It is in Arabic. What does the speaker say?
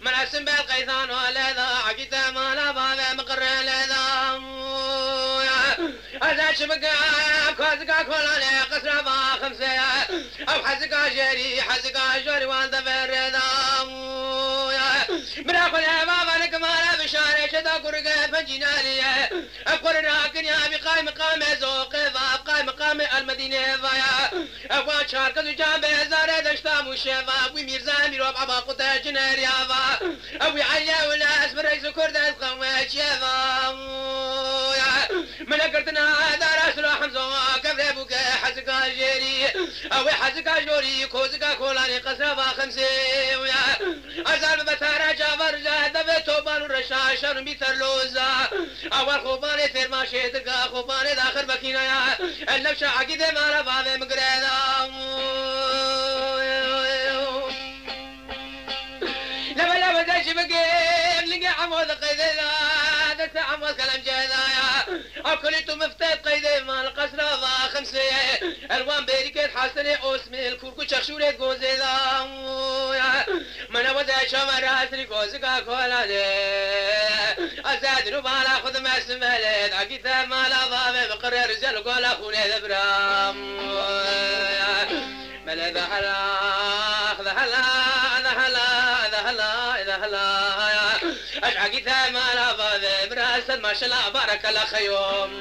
مناسم بالقيثان ولذا عقيت مالا بابا مقر لذا هذا شبكة كوزكا كولا قصر با خمسة أو حزكا جري وانت بردا براكل يا بابا لك مالا بشارة شدا كرقة فجنالية أقول راكن يا بقاي مقام زوق بقاي مقام المدينة فيا أقوى شارك جنب زارة دشتا مشفا وميرزا ميروب عبا قطع جنريا أبوي عليا ولا اسم رئيس كردة قوة شفا من قرتنا دار اسلو حمزة كفر ابوك حزكا جيري أوي حزكا جوري كوزكا كولاني قصربا خمسة أزال بتارا جابر جهد بتوبان ورشاشن بيتر لوزا أول خوباني ثير ما شيتك خوباني داخل بكينا النفش عقيد مالا بابي مقريدا لما داش بقيم لقى عمود قيدنا دست عمود كلام جدايا أكلتو مفتات قيدي مال قصر خمسة الوان بيريكت حسني أسمي الكوركو شخشورة جوزيدا من ودا شمر راسني جوزكا كولاني أزاد نبالا خذ ما سملت عقيت مالا بابي مقرر رجال قول أخوني دبرام ملا ذا هلا أشعقي ثمانة بابي براسل ما شاء الله بارك الله خيوم